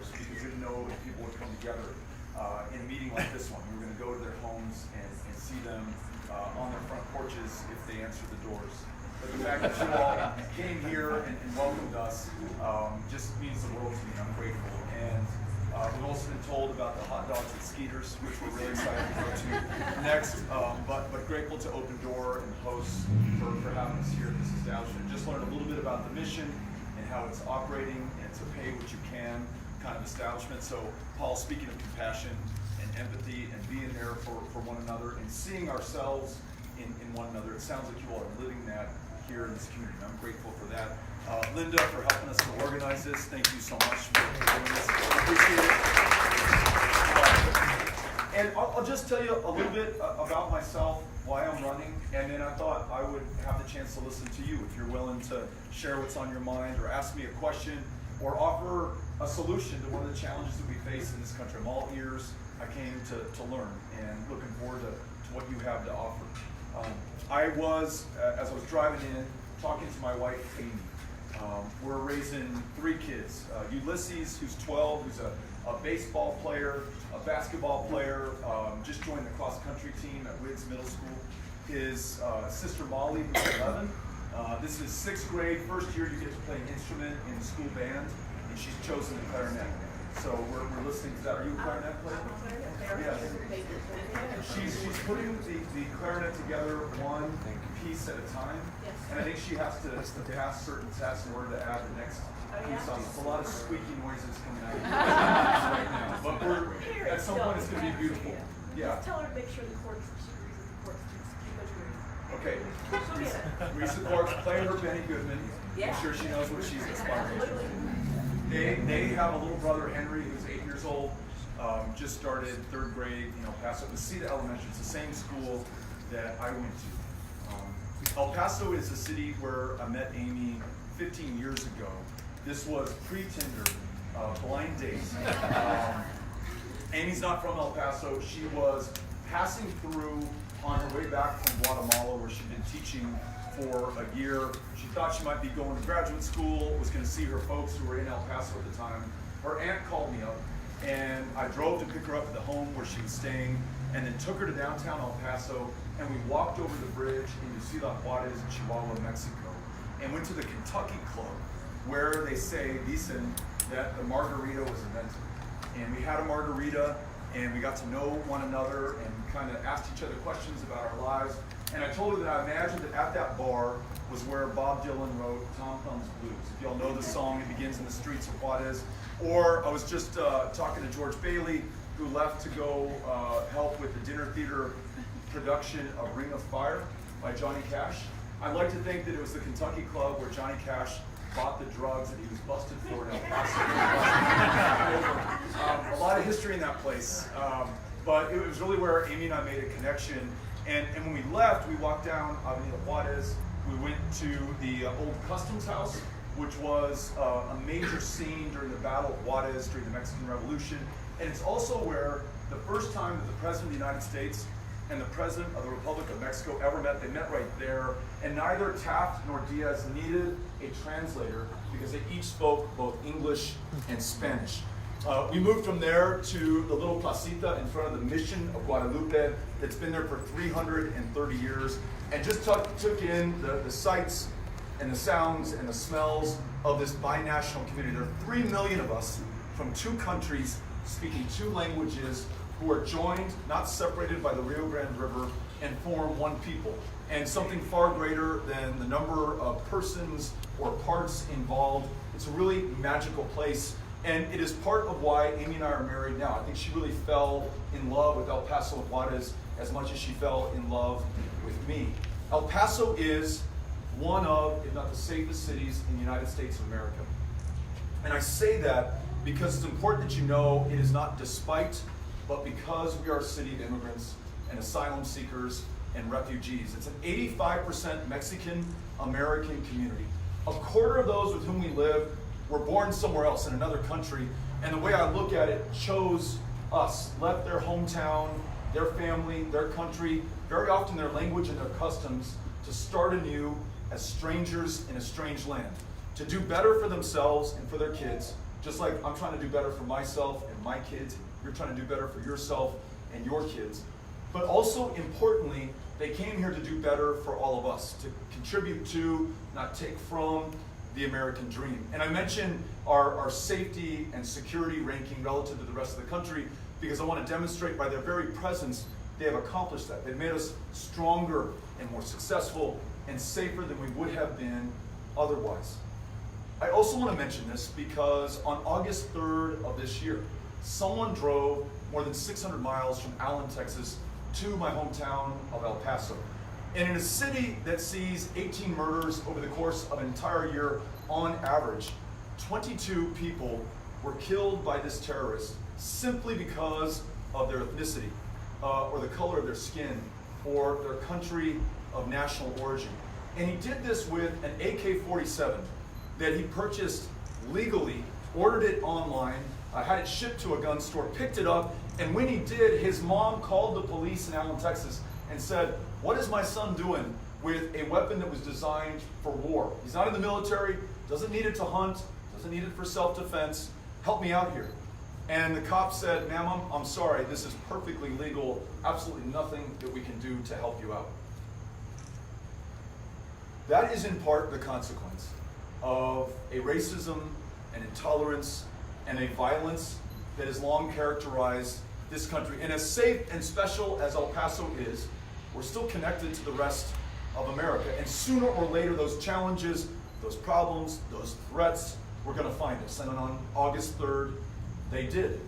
doors because we didn't know if people would come together in a meeting like this one. We were going to go to their homes and see them on their front porches if they answered the doors. But the fact that you all came here and welcomed us just means the world to me. I'm grateful. And we've also been told about the hot dogs at Skeeter's, which we're really excited to go to next. But grateful to Open Door and hosts for having us here at this establishment. Just learned a little bit about the mission and how it's operating, and it's a pay what you can kind of establishment. So Paul, speaking of compassion and empathy and being there for one another and seeing ourselves in one another, it sounds like you all are living that here in this community. I'm grateful for that. Linda, for helping us to organize this. Thank you so much for doing this. I appreciate it. And I'll just tell you a little bit about myself, why I'm running, and then I thought I would have the chance to listen to you if you're willing to share what's on your mind or ask me a question or offer a solution to one of the challenges that we face in this country. I'm all ears. I came to learn and looking forward to what you have to offer. I was, as I was driving in, talking to my wife, Amy. We're raising 3 kids. Ulysses, who's 12, who's a baseball player, a basketball player, just joined the cross-country team at Wytheville Middle School. His sister Molly, who's 11. This is 6th grade, first year you get to play an instrument in the school band, and she's chosen the clarinet. So we're listening to that. Are you a clarinet player? Yeah. She's putting the clarinet together one piece at a time, and I think she has to pass certain tests in order to add the next piece on. It's a lot of squeaky noises coming out right now, but at some point it's going to be beautiful. Yeah. Just tell her to make sure the chords, she reads the chords. Okay. Reese the chords, play her Benny Goodman. Make sure she knows what she's inspired to. They have a little brother, Henry, who's 8 years old. Just started 3rd grade, El Paso. It's Cedar Elementary. It's the same school that I went to. El Paso is a city where I met Amy 15 years ago. This was pre-Tinder, blind date. Amy's not from El Paso. She was passing through on her way back from Guatemala, where she'd been teaching for a year. She thought she might be going to graduate school, was going to see her folks who were in El Paso at the time. Her aunt called me up, and I drove to pick her up at the home where she was staying, and then took her to downtown El Paso, and we walked over the bridge into Ciudad Juarez in Chihuahua, Mexico, and went to the Kentucky Club, where they dicen that the margarita was invented. And we had a margarita, and we got to know one another and kind of asked each other questions about our lives. And I told her that I imagined that at that bar was where Bob Dylan wrote Tom Thumb's Blues. If y'all know the song, it begins in the streets of Juarez. Or I was just talking to George Bailey, who left to go help with the dinner theater production of Ring of Fire by Johnny Cash. I'd like to think that it was the Kentucky Club where Johnny Cash bought the drugs that he was busted for in El Paso. A lot of history in that place. But it was really where Amy and I made a connection. And when we left, we walked down Avenida Juarez. We went to the old customs house, which was a major scene during the Battle of Juarez during the Mexican Revolution. And it's also where the first time that the President of the United States and the President of the Republic of Mexico ever met. They met right there. And neither Taft nor Diaz needed a translator because they each spoke both English and Spanish. We moved from there to the little placita in front of the Mission of Guadalupe that's been there for 330 years, and just took in the sights and the sounds and the smells of this binational community. There are 3 million of us from 2 countries speaking 2 languages who are joined, not separated by the Rio Grande River, and form one people. And something far greater than the number of persons or parts involved. It's a really magical place. And it is part of why Amy and I are married now. I think she really fell in love with El Paso and Juarez as much as she fell in love with me. El Paso is one of, if not the safest cities in the United States of America. And I say that because it's important that you know it is not despite, but because we are a city of immigrants and asylum seekers and refugees. It's an 85% Mexican-American community. A quarter of those with whom we live were born somewhere else in another country, and the way I look at it, chose us, left their hometown, their family, their country, very often their language and their customs, to start anew as strangers in a strange land, to do better for themselves and for their kids, Just like I'm trying to do better for myself and my kids, you're trying to do better for yourself and your kids. But also, importantly, they came here to do better for all of us, to contribute to, not take from, the American dream. And I mention our safety and security ranking relative to the rest of the country because I want to demonstrate by their very presence they have accomplished that. They've made us stronger and more successful and safer than we would have been otherwise. I also want to mention this because on August 3rd of this year, someone drove more than 600 miles from Allen, Texas to my hometown of El Paso. And in a city that sees 18 murders over the course of an entire year on average, 22 people were killed by this terrorist simply because of their ethnicity, or the color of their skin, or their country of national origin. And he did this with an AK-47 that he purchased legally, ordered it online, had it shipped to a gun store, picked it up, and when he did, his mom called the police in Allen, Texas, and said, "What is my son doing with a weapon that was designed for war? He's not in the military, doesn't need it to hunt, doesn't need it for self-defense. Help me out here." And the cop said, "Ma'am, I'm sorry, this is perfectly legal, absolutely nothing that we can do to help you out." That is in part the consequence of a racism, an intolerance, and a violence that has long characterized this country. And as safe and special as El Paso is, we're still connected to the rest of America. And sooner or later, those challenges, those problems, those threats were going to find us. And on August 3rd, they did.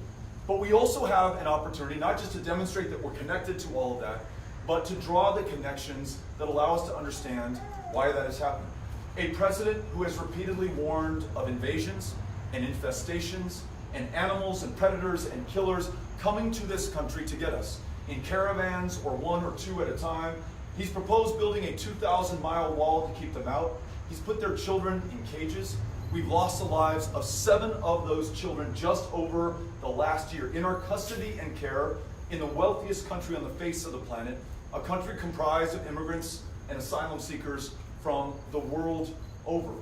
But we also have an opportunity not just to demonstrate that we're connected to all of that, but to draw the connections that allow us to understand why that is happening. A president who has repeatedly warned of invasions and infestations and animals and predators and killers coming to this country to get us in caravans or one or two at a time. He's proposed building a 2,000-mile wall to keep them out. He's put their children in cages. We've lost the lives of 7 of those children just over the last year in our custody and care in the wealthiest country on the face of the planet, a country comprised of immigrants and asylum seekers from the world over.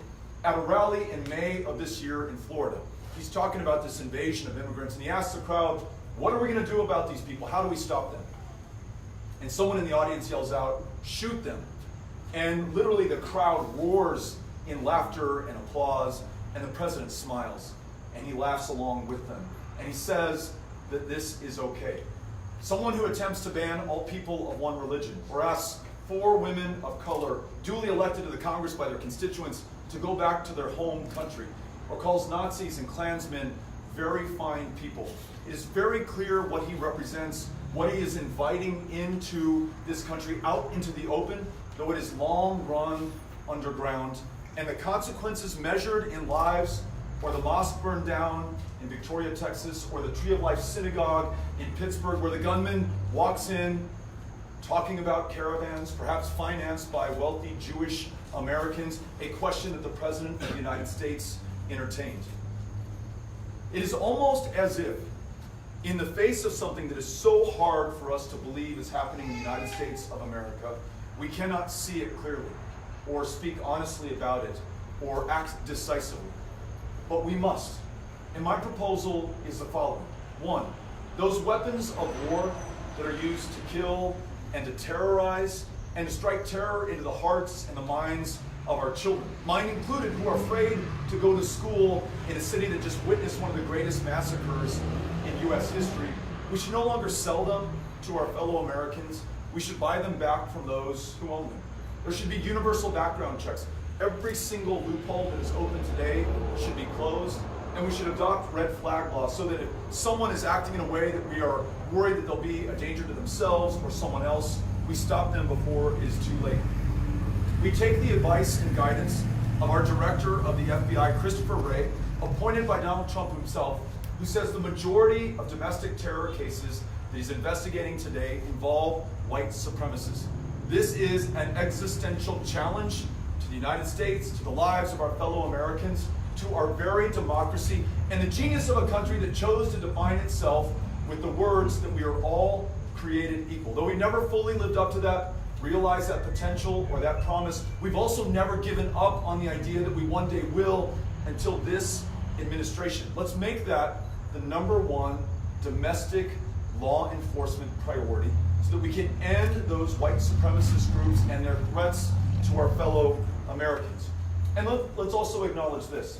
At a rally in May of this year in Florida, he's talking about this invasion of immigrants, and he asks the crowd, "What are we going to do about these people? How do we stop them?" And someone in the audience yells out, "Shoot them." And literally the crowd roars in laughter and applause, and the president smiles, and he laughs along with them. And he says that this is okay. Someone who attempts to ban all people of one religion, or asks 4 women of color, duly elected to the Congress by their constituents, to go back to their home country, or calls Nazis and Klansmen very fine people. It is very clear what he represents, what he is inviting into this country, out into the open, though it is long run underground, and the consequences measured in lives, or the mosque burned down in Victoria, Texas, or the Tree of Life Synagogue in Pittsburgh, where the gunman walks in talking about caravans, perhaps financed by wealthy Jewish Americans, a question that the President of the United States entertained. It is almost as if, in the face of something that is so hard for us to believe is happening in the United States of America, we cannot see it clearly, or speak honestly about it, or act decisively. But we must. And my proposal is the following. 1, those weapons of war that are used to kill and to terrorize and to strike terror into the hearts and the minds of our children, mine included, who are afraid to go to school in a city that just witnessed one of the greatest massacres in U.S. history, we should no longer sell them to our fellow Americans. We should buy them back from those who own them. There should be universal background checks. Every single loophole that is open today should be closed, and we should adopt red flag laws so that if someone is acting in a way that we are worried that they'll be a danger to themselves or someone else, we stop them before it is too late. We take the advice and guidance of our director of the FBI, Christopher Wray, appointed by Donald Trump himself, who says the majority of domestic terror cases that he's investigating today involve white supremacists. This is an existential challenge to the United States, to the lives of our fellow Americans, to our very democracy, and the genius of a country that chose to define itself with the words that we are all created equal. Though we never fully lived up to that, realized that potential or that promise, we've also never given up on the idea that we one day will, until this administration. Let's make that the #1 domestic law enforcement priority so that we can end those white supremacist groups and their threats to our fellow Americans. And let's also acknowledge this.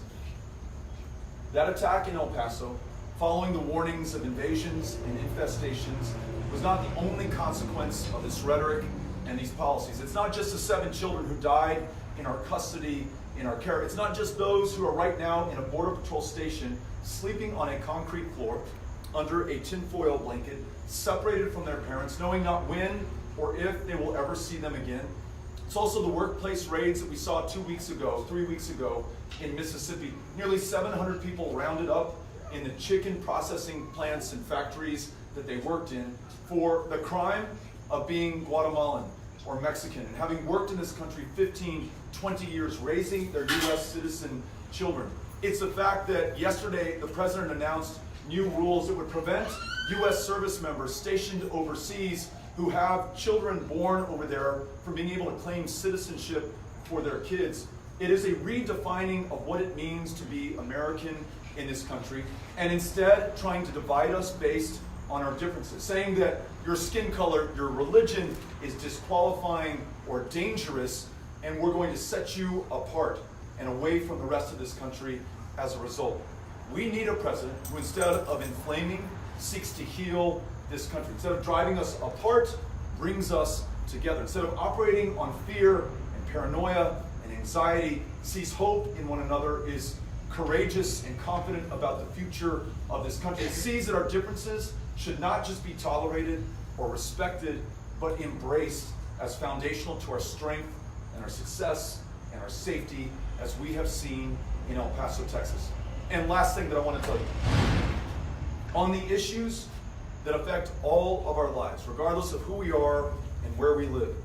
That attack in El Paso, following the warnings of invasions and infestations, was not the only consequence of this rhetoric and these policies. It's not just the 7 children who died in our custody, in our care. It's not just those who are right now in a Border Patrol station sleeping on a concrete floor under a tinfoil blanket, separated from their parents, knowing not when or if they will ever see them again. It's also the workplace raids that we saw 3 weeks ago in Mississippi. Nearly 700 people rounded up in the chicken processing plants and factories that they worked in for the crime of being Guatemalan or Mexican and having worked in this country 15, 20 years, raising their U.S. citizen children. It's the fact that yesterday the president announced new rules that would prevent U.S. service members stationed overseas who have children born over there from being able to claim citizenship for their kids. It is a redefining of what it means to be American in this country, and instead trying to divide us based on our differences, saying that your skin color, your religion is disqualifying or dangerous, and we're going to set you apart and away from the rest of this country as a result. We need a president who, instead of inflaming, seeks to heal this country. Instead of driving us apart, brings us together. Instead of operating on fear and paranoia and anxiety, sees hope in one another, is courageous and confident about the future of this country. It sees that our differences should not just be tolerated or respected, but embraced as foundational to our strength and our success and our safety, as we have seen in El Paso, Texas. And last thing that I want to tell you, on the issues that affect all of our lives, regardless of who we are and where we live,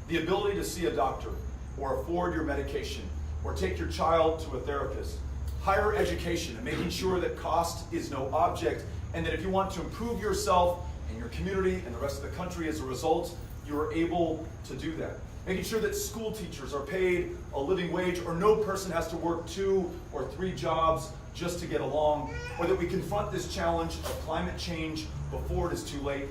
the ability to see a doctor or afford your medication or take your child to a therapist, higher education and making sure that cost is no object, and that if you want to improve yourself and your community and the rest of the country as a result, you are able to do that. Making sure that school teachers are paid a living wage, or no person has to work 2 or 3 jobs just to get along, or that we confront this challenge of climate change before it is too late.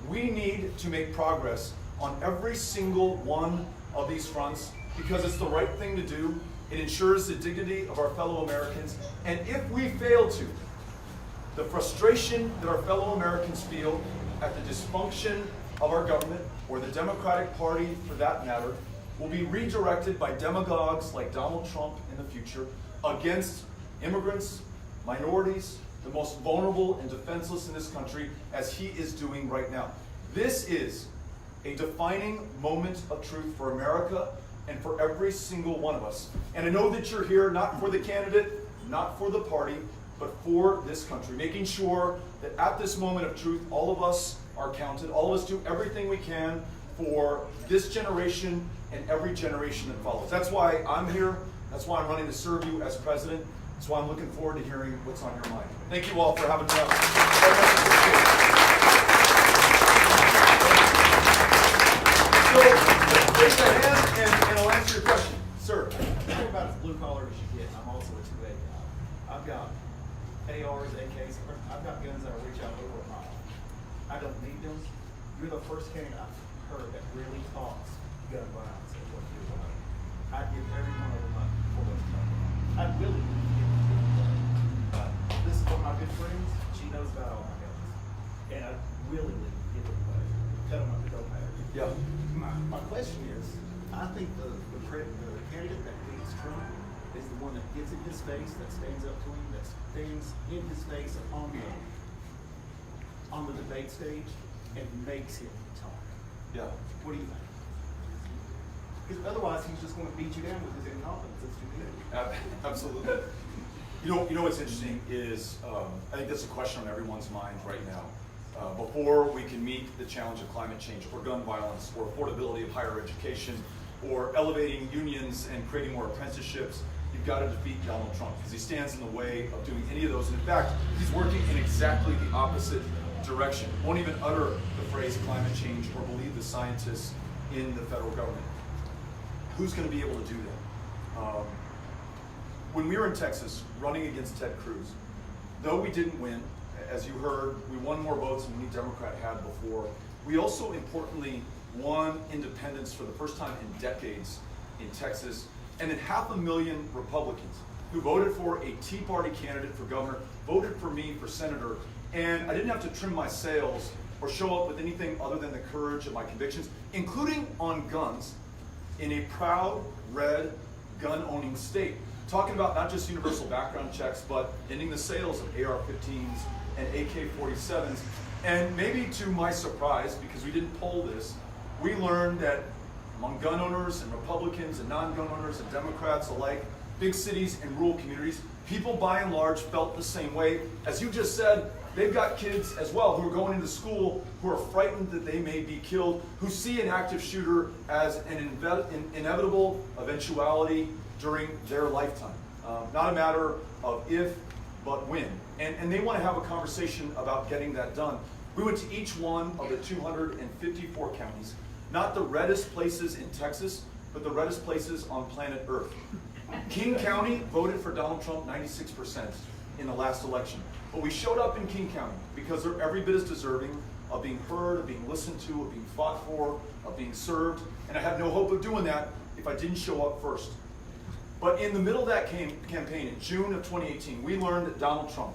We need to make progress on every single one of these fronts because it's the right thing to do. It ensures the dignity of our fellow Americans. And if we fail to, the frustration that our fellow Americans feel at the dysfunction of our government, or the Democratic Party for that matter, will be redirected by demagogues like Donald Trump in the future against immigrants, minorities, the most vulnerable and defenseless in this country, as he is doing right now. This is a defining moment of truth for America and for every single one of us. And I know that you're here not for the candidate, not for the party, but for this country, making sure that at this moment of truth, all of us are counted. All of us do everything we can for this generation and every generation that follows. That's why I'm here. That's why I'm running to serve you as president. That's why I'm looking forward to hearing what's on your mind. Thank you all for having me up. So, raise your hand and I'll answer your question. Sir. I'm about as blue collar as you get. I'm also a 2A guy. I've got ARs, AKs. I've got guns that will reach out over a mile. I don't need them. You're the first candidate I've heard that really talks gun violence and what you're doing. I'd give every one of them up for those guns. I'd really give them to them. This is one of my good friends. She knows about all my guns. And I'd willingly give them away. Cut them up, it don't matter. Yeah. My question is, I think the candidate that beats Trump is the one that gets in his face, that stands up to him, that stands in his face on the debate stage and makes him talk. Yeah. What do you think? Because otherwise he's just going to beat you down with his incompetence. It's too good. Absolutely. You know what's interesting is I think that's a question on everyone's mind right now. Before we can meet the challenge of climate change or gun violence or affordability of higher education or elevating unions and creating more apprenticeships, you've got to defeat Donald Trump because he stands in the way of doing any of those. And in fact, he's working in exactly the opposite direction. Won't even utter the phrase climate change or believe the scientists in the federal government. Who's going to be able to do that? when we were in Texas running against Ted Cruz, though we didn't win, as you heard, we won more votes than any Democrat had before. We also importantly won independence for the first time in decades in Texas, and then 500,000 Republicans who voted for a Tea Party candidate for governor, voted for me for senator, and I didn't have to trim my sails or show up with anything other than the courage of my convictions, including on guns, in a proud, red, gun-owning state. Talking about not just universal background checks, but ending the sales of AR-15s and AK-47s. And maybe to my surprise, because we didn't poll this, we learned that among gun owners and Republicans and non-gun owners and Democrats alike, big cities and rural communities, people by and large felt the same way. As you just said, they've got kids as well who are going into school who are frightened that they may be killed, who see an active shooter as an inevitable eventuality during their lifetime. Not a matter of if, but when. And they want to have a conversation about getting that done. We went to each one of the 254 counties, not the reddest places in Texas, but the reddest places on planet Earth. King County voted for Donald Trump 96% in the last election. But we showed up in King County because they're every bit as deserving of being heard, of being listened to, of being fought for, of being served. And I had no hope of doing that if I didn't show up first. But in the middle of that campaign, in June of 2018, we learned that Donald Trump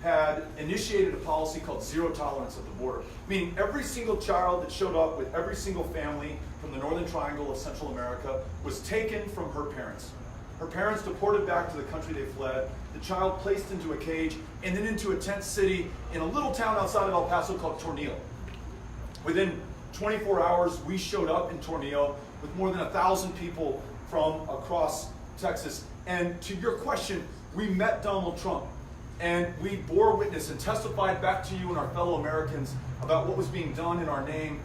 had initiated a policy called zero tolerance at the border, meaning every single child that showed up with every single family from the Northern Triangle of Central America was taken from her parents. Her parents deported back to the country they fled, the child placed into a cage, and then into a tent city in a little town outside of El Paso called Tornillo. Within 24 hours, we showed up in Tornillo with more than 1,000 people from across Texas. And to your question, we met Donald Trump, and we bore witness and testified back to you and our fellow Americans about what was being done in our name.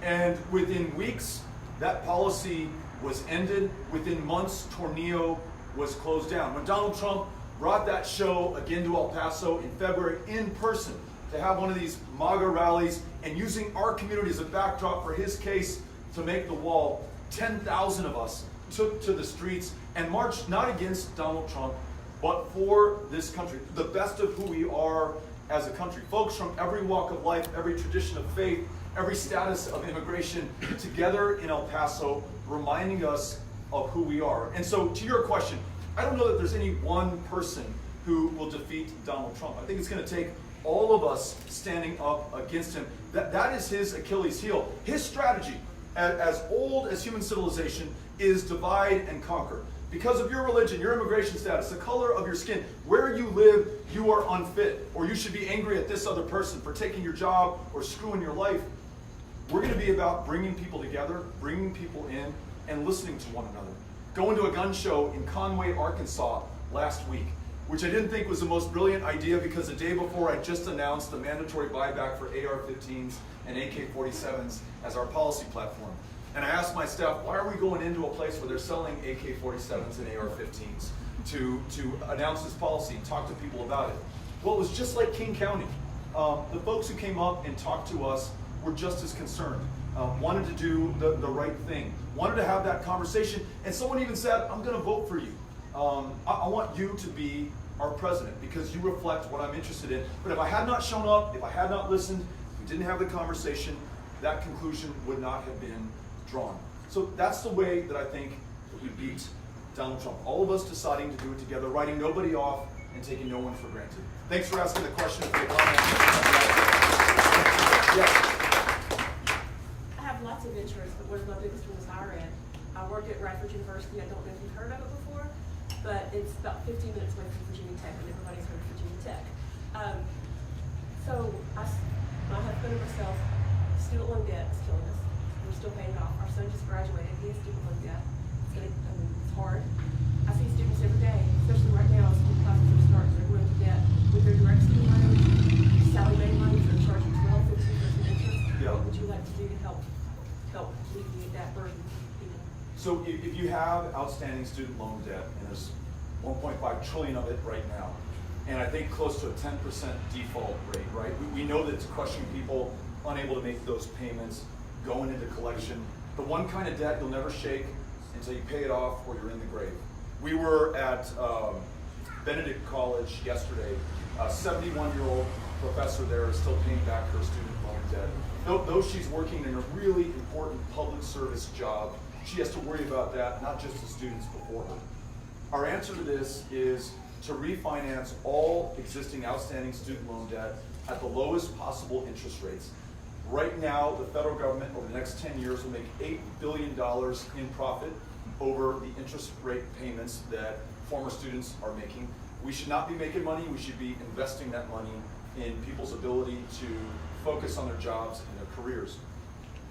And within weeks, that policy was ended. Within months, Tornillo was closed down. When Donald Trump brought that show again to El Paso in February in person to have one of these MAGA rallies and using our community as a backdrop for his case to make the wall, 10,000 of us took to the streets and marched not against Donald Trump, but for this country, the best of who we are as a country. Folks from every walk of life, every tradition of faith, every status of immigration, together in El Paso, reminding us of who we are. And so to your question, I don't know that there's any one person who will defeat Donald Trump. I think it's going to take all of us standing up against him. That is his Achilles heel. His strategy, as old as human civilization, is divide and conquer. Because of your religion, your immigration status, the color of your skin, where you live, you are unfit, or you should be angry at this other person for taking your job or screwing your life. We're going to be about bringing people together, bringing people in, and listening to one another. Going to a gun show in Conway, Arkansas last week, which I didn't think was the most brilliant idea because the day before I just announced the mandatory buyback for AR-15s and AK-47s as our policy platform. And I asked my staff, why are we going into a place where they're selling AK-47s and AR-15s to announce this policy and talk to people about it? Well, it was just like King County. The folks who came up and talked to us were just as concerned, wanted to do the right thing, wanted to have that conversation, and someone even said, I'm going to vote for you. I want you to be our president because you reflect what I'm interested in. But if I had not shown up, if I had not listened, if we didn't have the conversation, that conclusion would not have been drawn. So that's the way that I think that we beat Donald Trump. All of us deciding to do it together, writing nobody off and taking no one for granted. Thanks for asking the question. Yes. I have lots of insurance, but one of my biggest one was higher ed. I work at Radford University. I don't know if you've heard of it before, but it's about 15 minutes away from Virginia Tech, and everybody's heard of Virginia Tech. My husband and myself, student loan debt is killing us. We're still paying it off. Our son just graduated. He has student loan debt. It's hard. I see students every day, especially right now as school classes are starting. They're going to debt with their direct student loans, Sally Mae loans. They're charging 12, 15% interest. Yeah. What would you like to do to help alleviate that burden? So if you have outstanding student loan debt, and there's 1.5 trillion of it right now, and I think close to a 10% default rate, right? We know that it's crushing people, unable to make those payments, going into collection. The one kind of debt you'll never shake until you pay it off or you're in the grave. We were at Benedict College yesterday. A 71-year-old professor there is still paying back her student loan debt. Though she's working in a really important public service job, she has to worry about that, not just the students before her. Our answer to this is to refinance all existing outstanding student loan debt at the lowest possible interest rates. Right now, the federal government over the next 10 years will make $8 billion in profit over the interest rate payments that former students are making. We should not be making money, we should be investing that money in people's ability to focus on their jobs and their careers.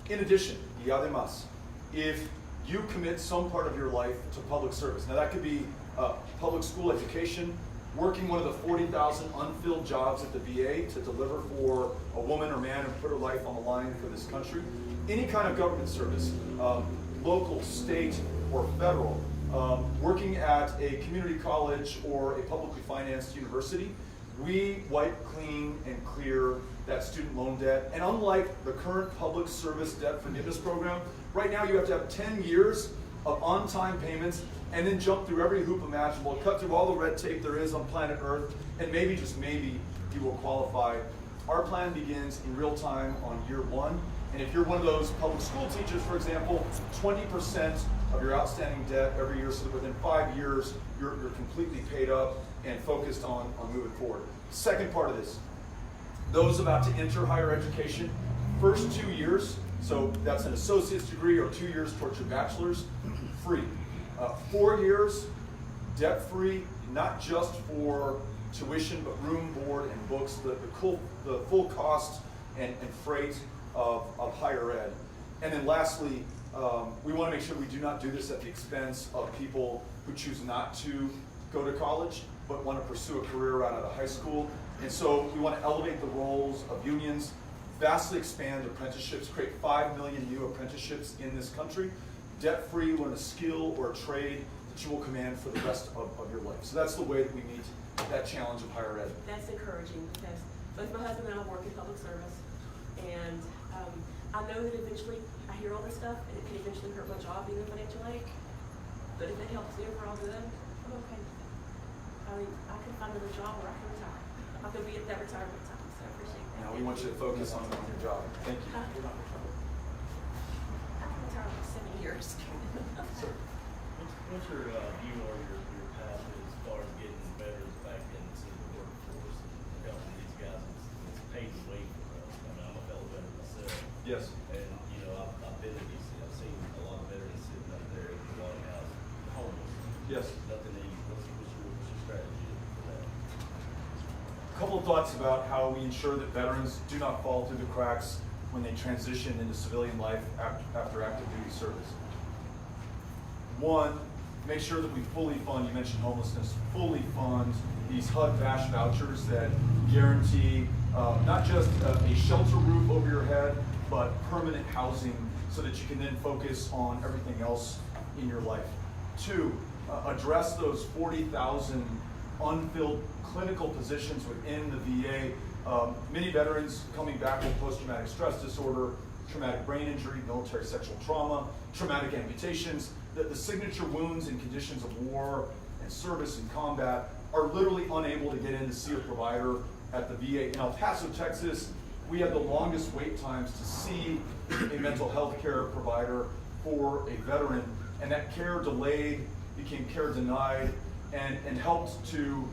In addition, y además, if you commit some part of your life to public service, now that could be public school education, working one of the 40,000 unfilled jobs at the VA to deliver for a woman or man who put her life on the line for this country, any kind of government service, local, state, or federal, working at a community college or a publicly financed university, we wipe clean and clear that student loan debt. And unlike the current public service debt forgiveness program, right now you have to have 10 years of on-time payments and then jump through every hoop imaginable, cut through all the red tape there is on planet Earth, and maybe, just maybe, you will qualify. Our plan begins in real time on year one. And if you're one of those public school teachers, for example, 20% of your outstanding debt every year, so that within 5 years, you're completely paid up and focused on moving forward. Second part of this, those about to enter higher education, first 2 years, so that's an associate's degree or 2 years towards your bachelor's, free. 4 years, debt-free, not just for tuition, but room, board, and books, the full cost and freight of higher ed. And then lastly, we want to make sure we do not do this at the expense of people who choose not to go to college, but want to pursue a career right out of high school. And so we want to elevate the roles of unions, vastly expand apprenticeships, create 5 million new apprenticeships in this country, debt-free, learn a skill or a trade that you will command for the rest of your life. So that's the way that we meet that challenge of higher ed. That's encouraging because both my husband and I work in public service, and I know that eventually I hear all this stuff and it can eventually hurt my job being a financial aid, but if it helps the overall good, I'm okay with it. I mean, I can find another job where I can retire. I could be at that retirement time, so I appreciate that. Now we want you to focus on your job. Thank you. I can retire in 7 years. Sir. What's your view or your path as far as getting veterans back into the workforce and helping these guys? It's paved the way for us. I mean, I'm a fellow veteran myself. Yes. And, you know, I've been to DC. I've seen a lot of veterans sitting up there in the White House, homeless. Yes. Nothing to eat. What's your strategy for that? A couple of thoughts about how we ensure that veterans do not fall through the cracks when they transition into civilian life after active duty service. One, make sure that we fully fund, you mentioned homelessness, fully fund these HUD-VASH vouchers that guarantee not just a shelter roof over your head, but permanent housing so that you can then focus on everything else in your life. Two, address those 40,000 unfilled clinical positions within the VA. Many veterans coming back with post-traumatic stress disorder, traumatic brain injury, military sexual trauma, traumatic amputations, the signature wounds and conditions of war and service and combat are literally unable to get in to see a provider at the VA. In El Paso, Texas, we have the longest wait times to see a mental health care provider for a veteran, and that care delayed became care denied and helped to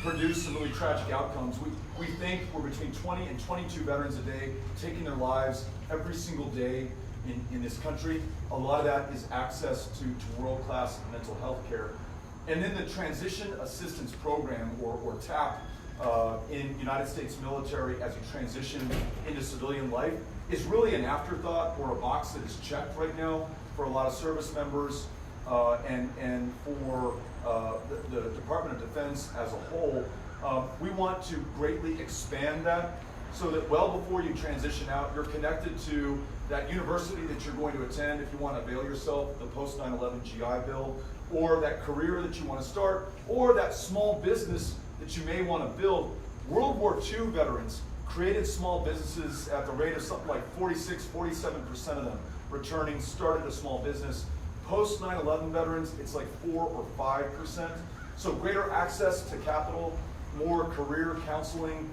produce some really tragic outcomes. We think we're between 20 and 22 veterans a day taking their lives every single day in this country. A lot of that is access to world-class mental health care. And then the Transition Assistance Program, or TAP, in United States military as you transition into civilian life is really an afterthought or a box that is checked right now for a lot of service members and for the Department of Defense as a whole. We want to greatly expand that so that well before you transition out, you're connected to that university that you're going to attend if you want to avail yourself the post 9/11 GI Bill, or that career that you want to start, or that small business that you may want to build. World War II veterans created small businesses at the rate of something like 46, 47% of them returning started a small business. Post 9/11 veterans, it's like 4 or 5%. So greater access to capital, more career counseling,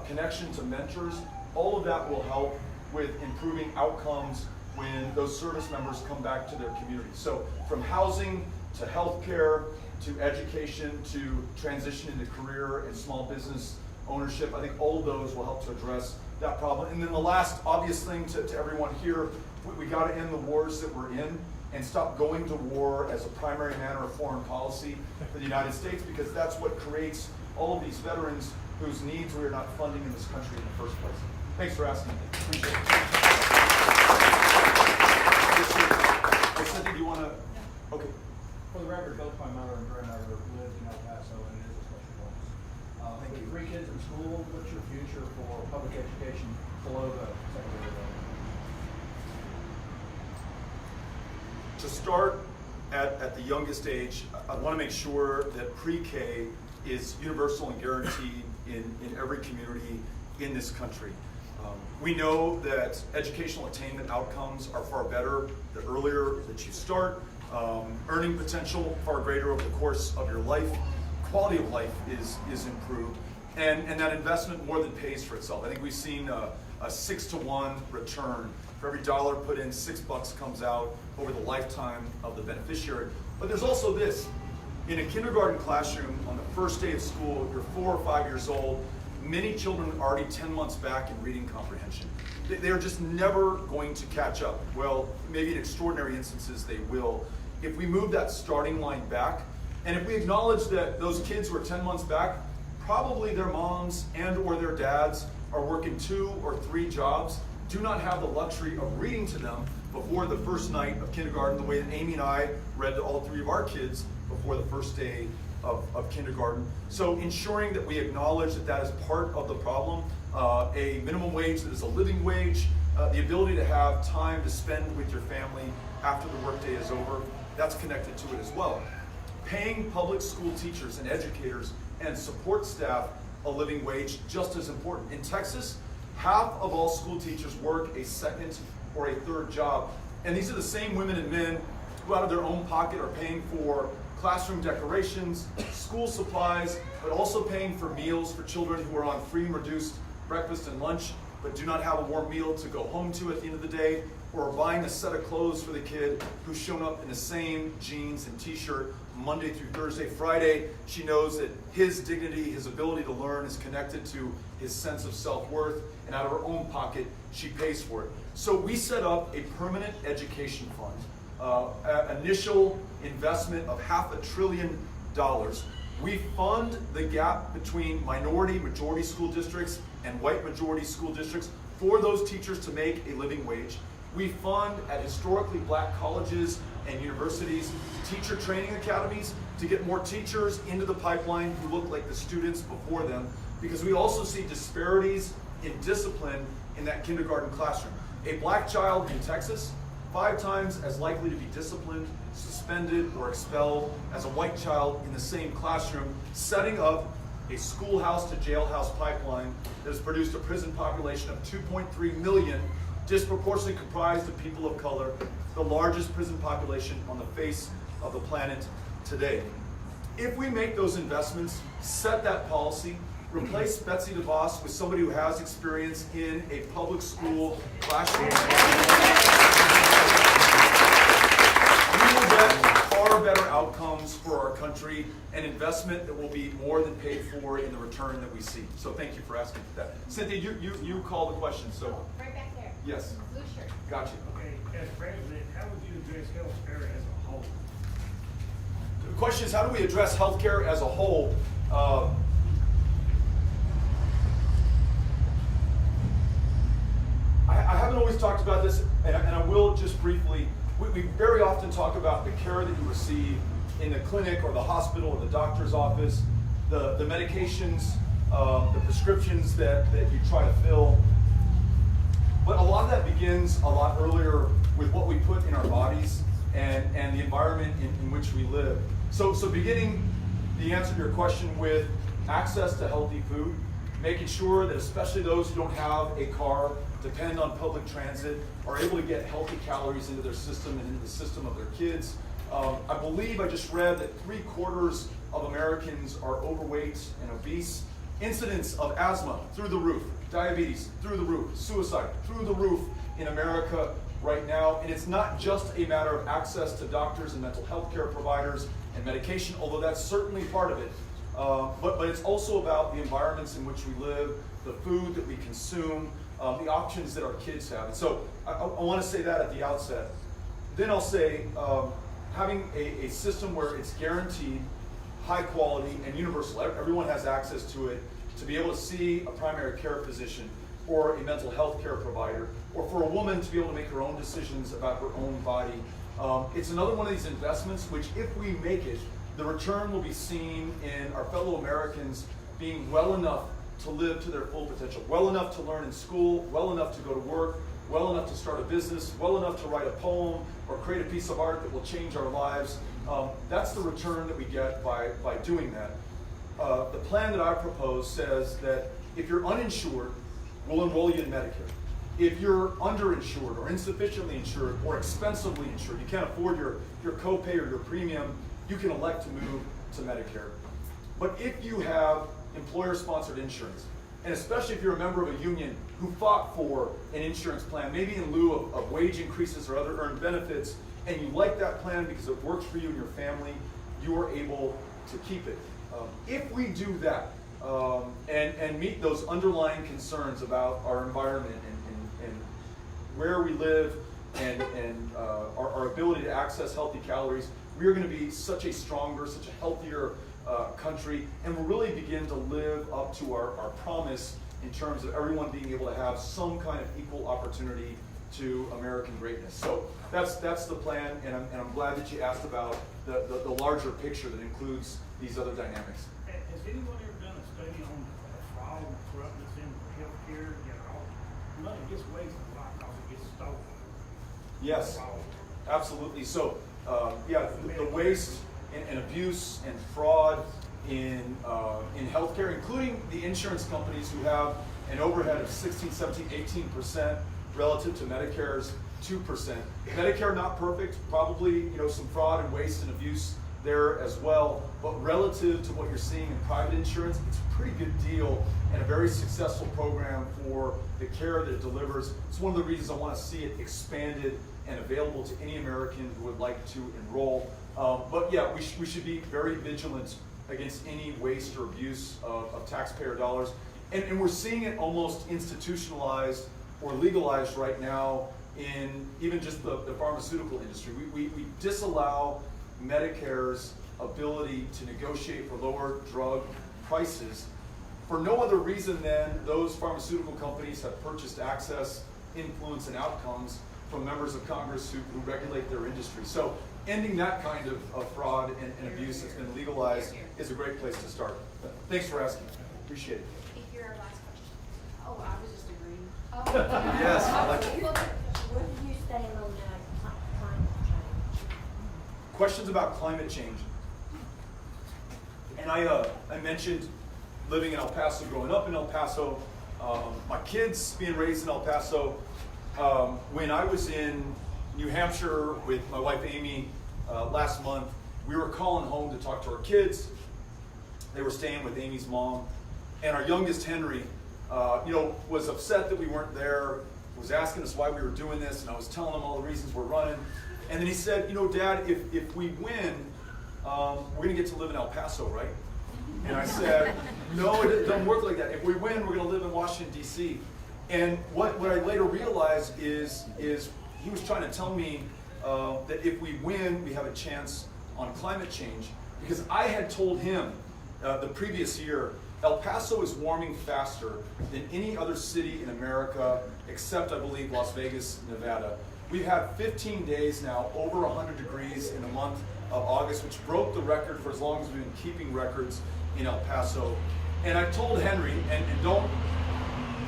connection to mentors, all of that will help with improving outcomes when those service members come back to their community. So from housing to healthcare to education to transition into career and small business ownership, I think all of those will help to address that problem. And then the last obvious thing to everyone here, we got to end the wars that we're in and stop going to war as a primary manner of foreign policy for the United States, because that's what creates all of these veterans whose needs we are not funding in this country in the first place. Thanks for asking me. Appreciate it. Cynthia, do you want to? Okay. For the record, both my mother and grandmother lived in El Paso, and it is a special place. Thank you. With 3 kids in school, what's your future for public education below the secondary level? To start at the youngest age, I want to make sure that pre-K is universal and guaranteed in every community in this country. We know that educational attainment outcomes are far better the earlier that you start. Earning potential far greater over the course of your life. Quality of life is improved. And that investment more than pays for itself. I think we've seen a 6-to-1 return. For every dollar put in, $6 comes out over the lifetime of the beneficiary. But there's also this. In a kindergarten classroom, on the first day of school, you're 4 or 5 years old, many children are already 10 months back in reading comprehension. They're just never going to catch up. Well, maybe in extraordinary instances they will. If we move that starting line back, and if we acknowledge that those kids who are 10 months back, probably their moms and or their dads are working 2 or 3 jobs, do not have the luxury of reading to them before the first night of kindergarten, the way that Amy and I read to all 3 of our kids before the first day of kindergarten. So ensuring that we acknowledge that that is part of the problem, a minimum wage that is a living wage, the ability to have time to spend with your family after the workday is over, that's connected to it as well. Paying public school teachers and educators and support staff a living wage, just as important. In Texas, half of all school teachers work a 2nd or a 3rd job. And these are the same women and men who out of their own pocket are paying for classroom decorations, school supplies, but also paying for meals for children who are on free and reduced breakfast and lunch, but do not have a warm meal to go home to at the end of the day, or are buying a set of clothes for the kid who's shown up in the same jeans and t-shirt Monday through Thursday. Friday, she knows that his dignity, his ability to learn is connected to his sense of self-worth, and out of her own pocket, she pays for it. So we set up a permanent education fund, initial investment of $500 billion. We fund the gap between minority-majority school districts and white-majority school districts for those teachers to make a living wage. We fund at historically black colleges and universities teacher training academies to get more teachers into the pipeline who look like the students before them, because we also see disparities in discipline in that kindergarten classroom. A black child in Texas, 5 times as likely to be disciplined, suspended, or expelled as a white child in the same classroom, setting up a schoolhouse to jailhouse pipeline that has produced a prison population of 2.3 million, disproportionately comprised of people of color, the largest prison population on the face of the planet today. If we make those investments, set that policy, replace Betsy DeVos with somebody who has experience in a public school classroom, we will get far better outcomes for our country, an investment that will be more than paid for in the return that we see. So thank you for asking for that. Cynthia, you call the question, so. Right back there. Yes. Blue shirt. Gotcha. Okay, as president, how would you address healthcare as a whole? The question is, how do we address healthcare as a whole? I haven't always talked about this, and I will just briefly. We very often talk about the care that you receive in the clinic or the hospital or the doctor's office, the medications, the prescriptions that you try to fill. But a lot of that begins a lot earlier with what we put in our bodies and the environment in which we live. So beginning the answer to your question with access to healthy food, making sure that especially those who don't have a car, depend on public transit, are able to get healthy calories into their system and into the system of their kids. I believe I just read that 3/4 of Americans are overweight and obese. Incidence of asthma through the roof, diabetes through the roof, suicide through the roof in America right now. And it's not just a matter of access to doctors and mental health care providers and medication, although that's certainly part of it. But it's also about the environments in which we live, the food that we consume, the options that our kids have. And so I want to say that at the outset. Then I'll say having a system where it's guaranteed, high quality, and universal. Everyone has access to it, to be able to see a primary care physician or a mental health care provider, or for a woman to be able to make her own decisions about her own body. It's another one of these investments which, if we make it, the return will be seen in our fellow Americans being well enough to live to their full potential, well enough to learn in school, well enough to go to work, well enough to start a business, well enough to write a poem or create a piece of art that will change our lives. That's the return that we get by doing that. The plan that I propose says that if you're uninsured, we'll enroll you in Medicare. If you're underinsured or insufficiently insured or expensively insured, you can't afford your copay or your premium, you can elect to move to Medicare. But if you have employer-sponsored insurance, and especially if you're a member of a union who fought for an insurance plan, maybe in lieu of wage increases or other earned benefits, and you like that plan because it works for you and your family, you are able to keep it. If we do that and meet those underlying concerns about our environment and where we live and our ability to access healthy calories, we are going to be such a stronger, such a healthier country, and we'll really begin to live up to our promise in terms of everyone being able to have some kind of equal opportunity to American greatness. So that's the plan, and I'm glad that you asked about the larger picture that includes these other dynamics. Has anyone ever done a study on fraud and corruptness in healthcare? You know, money gets wasted a lot because it gets stolen. Yes, Fraud. absolutely. So the waste and abuse and fraud in healthcare, including the insurance companies who have an overhead of 16, 17, 18% relative to Medicare's 2%. Medicare not perfect, probably some fraud and waste and abuse there as well, but relative to what you're seeing in private insurance, it's a pretty good deal and a very successful program for the care that it delivers. It's one of the reasons I want to see it expanded and available to any American who would like to enroll. But yeah, we should be very vigilant against any waste or abuse of taxpayer dollars. And we're seeing it almost institutionalized or legalized right now in even just the pharmaceutical industry. We disallow Medicare's ability to negotiate for lower drug prices for no other reason than those pharmaceutical companies have purchased access, influence, and outcomes from members of Congress who regulate their industry. So ending that kind of fraud and abuse that's been legalized is a great place to start. Thanks for asking. Appreciate it. If your last question. Oh, I was just agreeing. Yes, I like it. Where do you stand on climate change? Questions about climate change. And I mentioned living in El Paso, growing up in El Paso, my kids being raised in El Paso. When I was in New Hampshire with my wife Amy last month, we were calling home to talk to our kids. They were staying with Amy's mom, and our youngest Henry, was upset that we weren't there. Was asking us why we were doing this, and I was telling him all the reasons we're running. And then he said, Dad, if we win, we're gonna get to live in El Paso, right? And I said, no, it doesn't work like that. If we win, we're gonna live in Washington, D.C. And what I later realized is he was trying to tell me that if we win, we have a chance on climate change. Because I had told him the previous year, El Paso is warming faster than any other city in America, except I believe Las Vegas, Nevada. We've had 15 days now over 100 degrees in the month of August, which broke the record for as long as we've been keeping records in El Paso. And I told Henry, and don't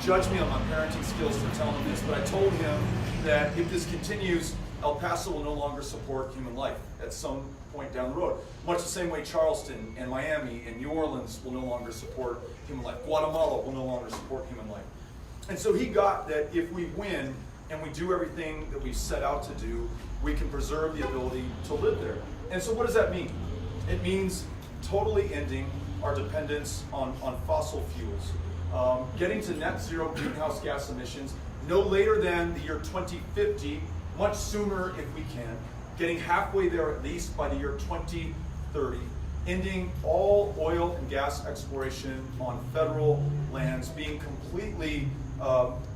judge me on my parenting skills for telling him this, but I told him that if this continues, El Paso will no longer support human life at some point down the road. Much the same way Charleston and Miami and New Orleans will no longer support human life. Guatemala will no longer support human life. And so he got that if we win and we do everything that we've set out to do, we can preserve the ability to live there. And so what does that mean? It means totally ending our dependence on fossil fuels, getting to net zero greenhouse gas emissions no later than the year 2050, much sooner if we can, getting halfway there at least by the year 2030, ending all oil and gas exploration on federal lands, being completely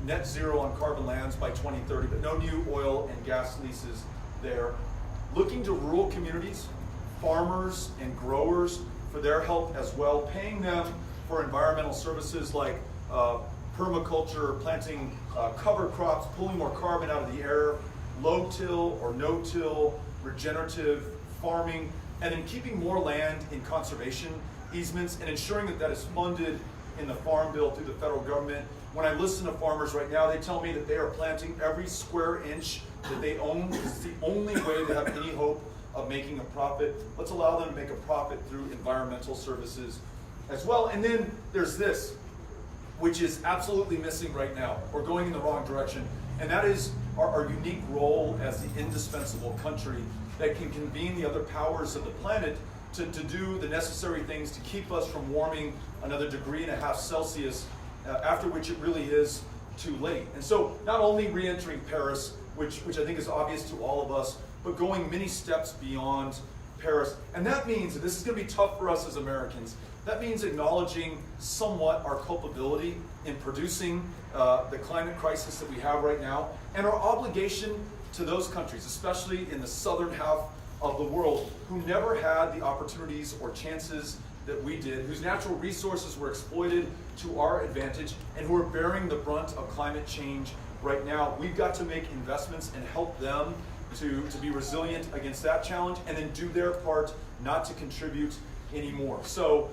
net zero on carbon lands by 2030, but no new oil and gas leases there. Looking to rural communities, farmers and growers for their help as well, paying them for environmental services like permaculture, planting cover crops, pulling more carbon out of the air, low-till or no-till, regenerative farming, and then keeping more land in conservation easements and ensuring that that is funded in the Farm Bill through the federal government. When I listen to farmers right now, they tell me that they are planting every square inch that they own. It's the only way they have any hope of making a profit. Let's allow them to make a profit through environmental services as well. And then there's this, which is absolutely missing right now. We're going in the wrong direction. And that is our unique role as the indispensable country that can convene the other powers of the planet to do the necessary things to keep us from warming another 1.5 degrees Celsius, after which it really is too late. And so not only re-entering Paris, which I think is obvious to all of us, but going many steps beyond Paris. And that means, and this is going to be tough for us as Americans, that means acknowledging somewhat our culpability in producing the climate crisis that we have right now, and our obligation to those countries, especially in the southern half of the world, who never had the opportunities or chances that we did, whose natural resources were exploited to our advantage, and who are bearing the brunt of climate change right now. We've got to make investments and help them to be resilient against that challenge, and then do their part not to contribute anymore. So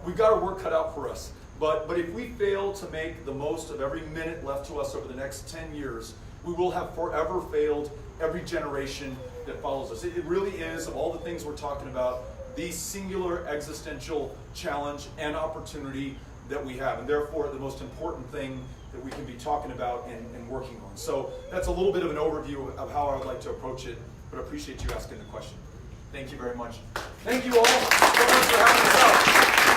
we've got our work cut out for us. But if we fail to make the most of every minute left to us over the next 10 years, we will have forever failed every generation that follows us. It really is, of all the things we're talking about, the singular existential challenge and opportunity that we have, and therefore the most important thing that we can be talking about and working on. So that's a little bit of an overview of how I would like to approach it, but I appreciate you asking the question. Thank you very much. Thank you all so much for having us out.